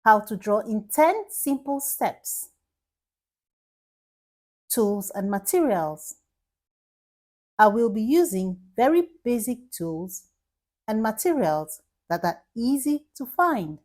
How to draw in 10 simple steps. Tools and materials. I will be using very basic tools and materials that are easy to find.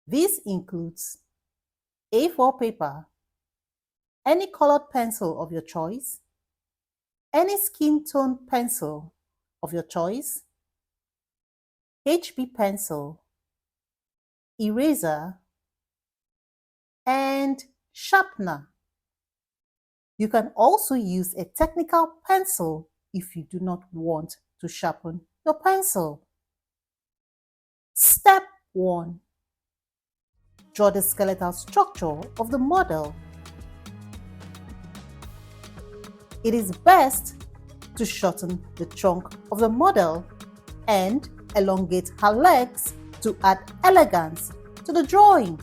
This includes A4 paper, any colored pencil of your choice, any skin tone pencil of your choice, HB pencil, eraser, and sharpener. You can also use a technical pencil if you do not want to sharpen your pencil. Step 1. Draw the skeletal structure of the model. It is best to shorten the trunk of the model and elongate her legs to add elegance to the drawing.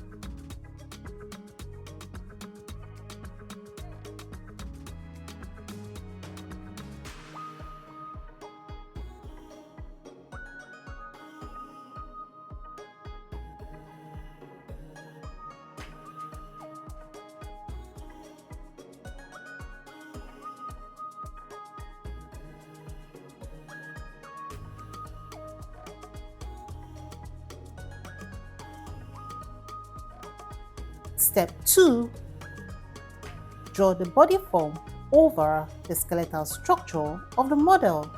Step 2. Draw the body form over the skeletal structure of the model.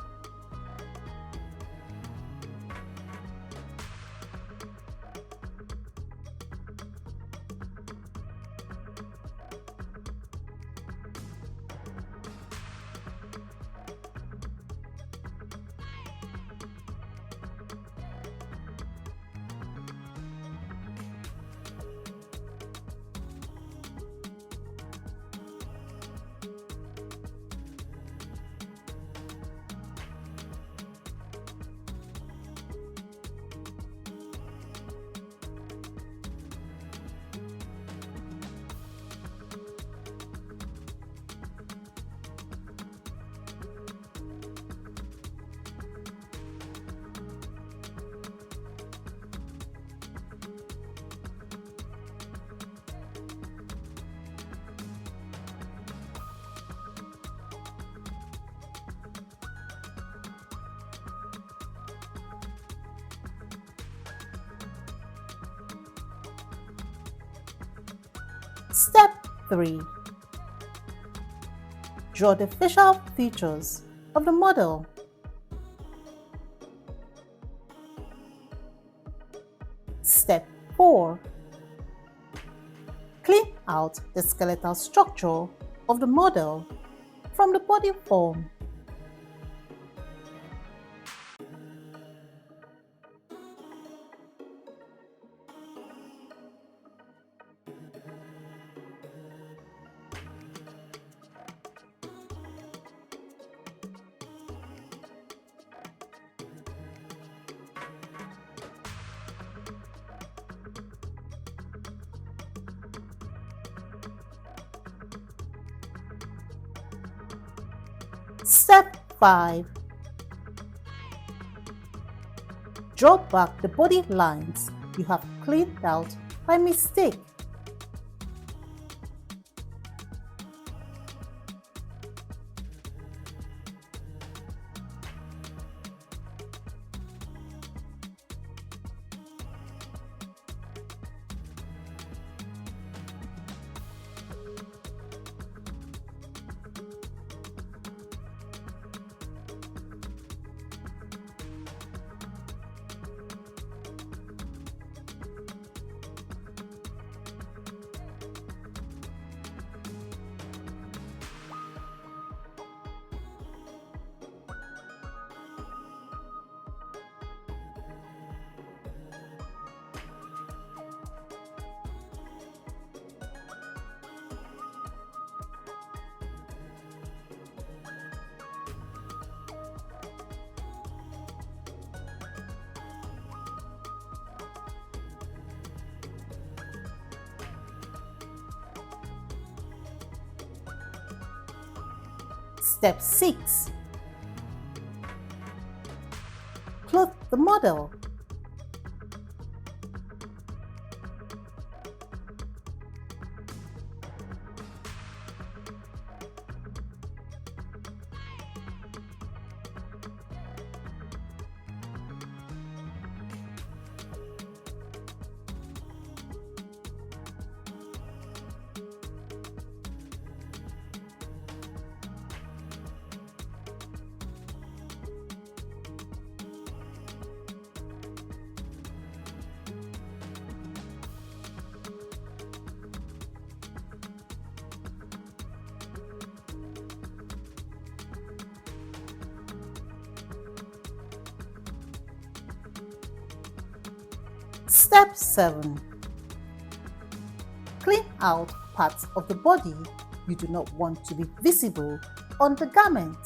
Step 3. Draw the facial features of the model. Step 4. Clean out the skeletal structure of the model from the body form. Step 5. Draw back the body lines you have cleaned out by mistake. Step 6. Clothe the model. Step 7. Clean out parts of the body you do not want to be visible on the garment.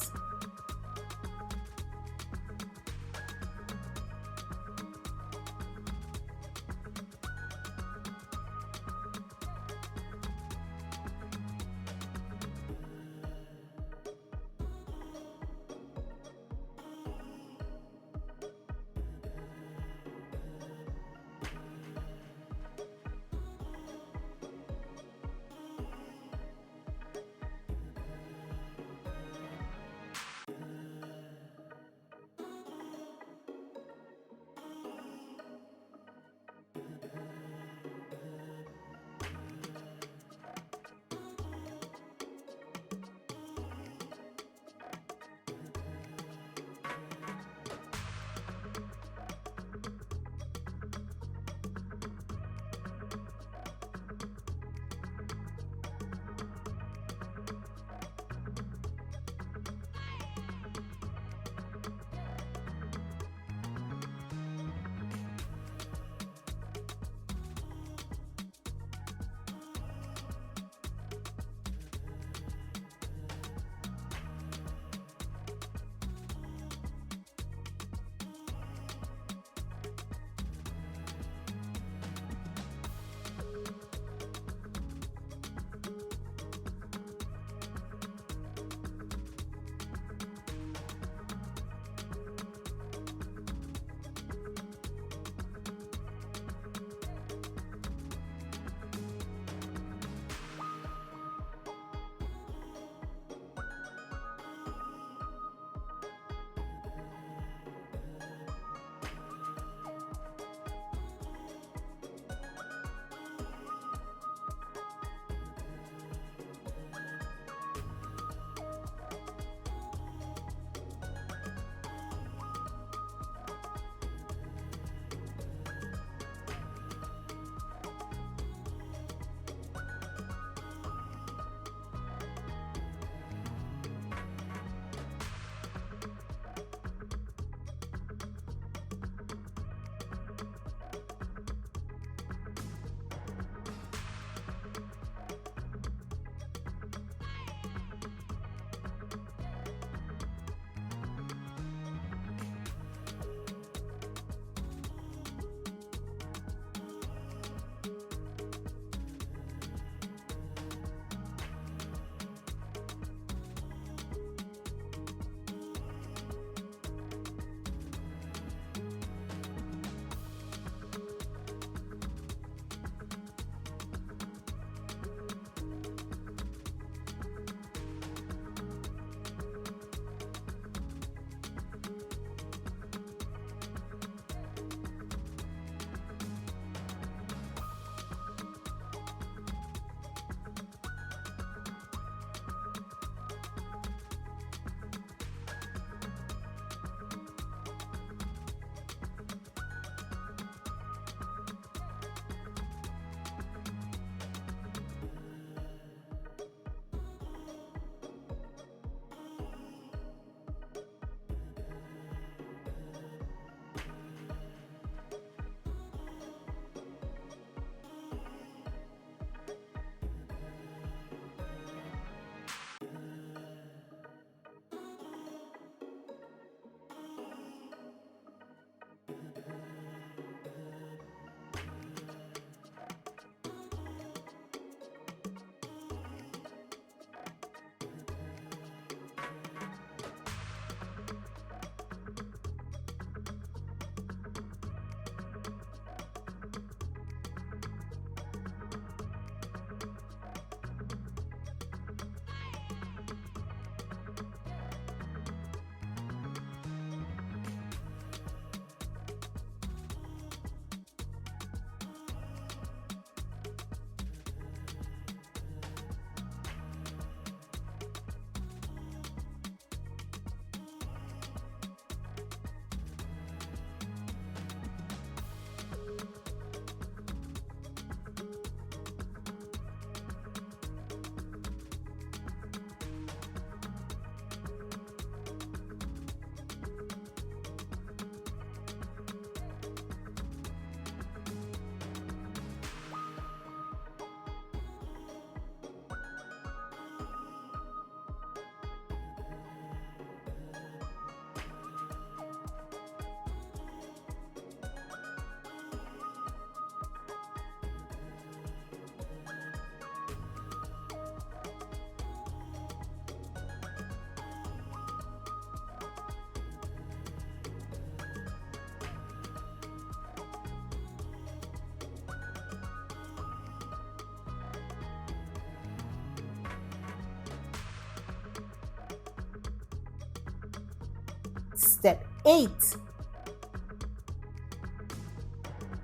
Step 8.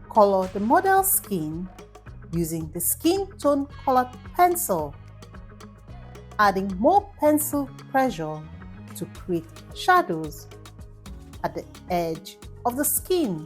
Color the model's skin using the skin tone colored pencil, adding more pencil pressure to create shadows at the edge of the skin.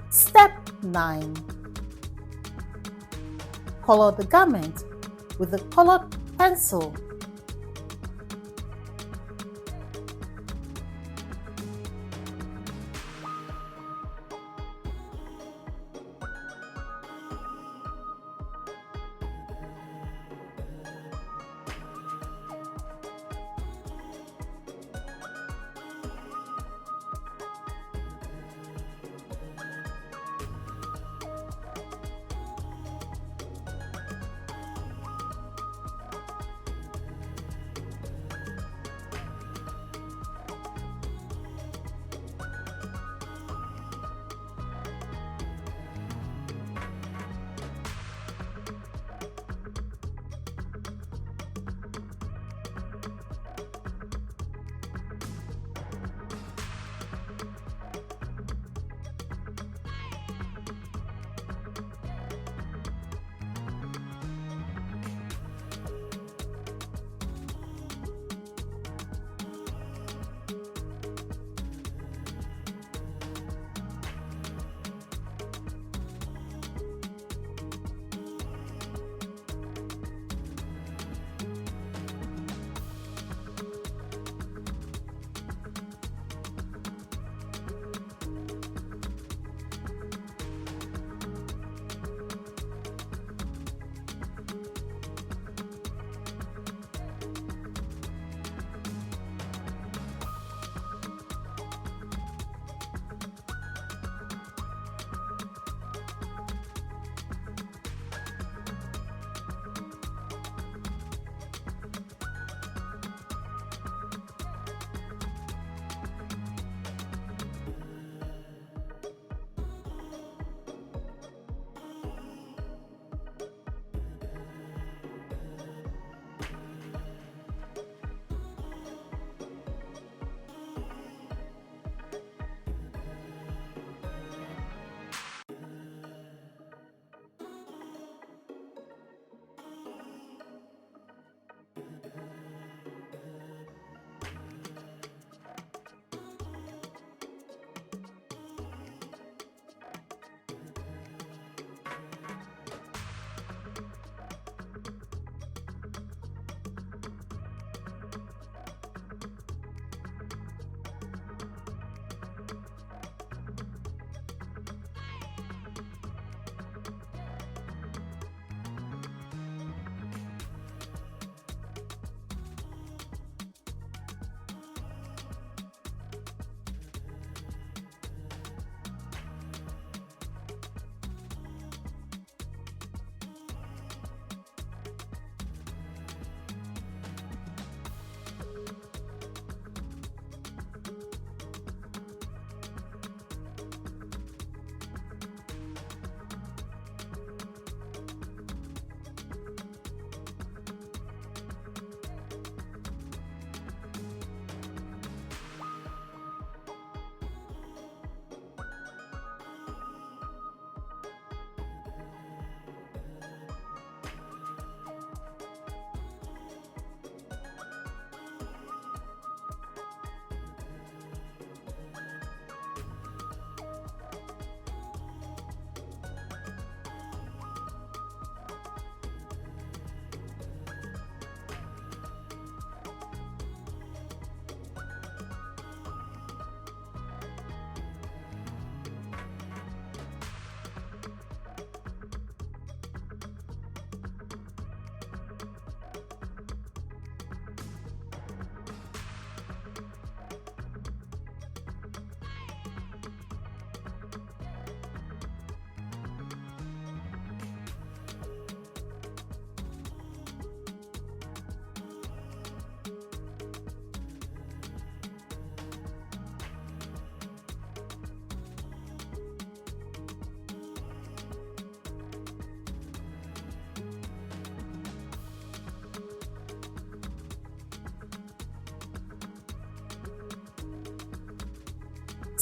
Step 9. Color the garment with the colored pencil.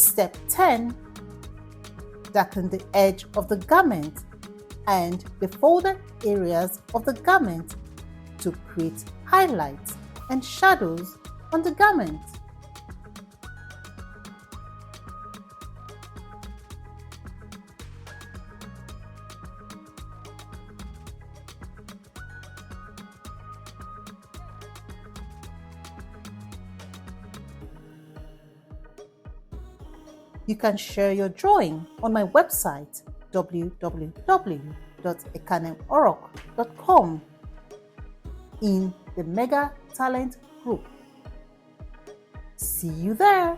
Step 10. Darken the edge of the garment and the folded areas of the garment to create highlights and shadows on the garment. You can share your drawing on my website www.ekanemorok.com in the Mega Talent group. See you there!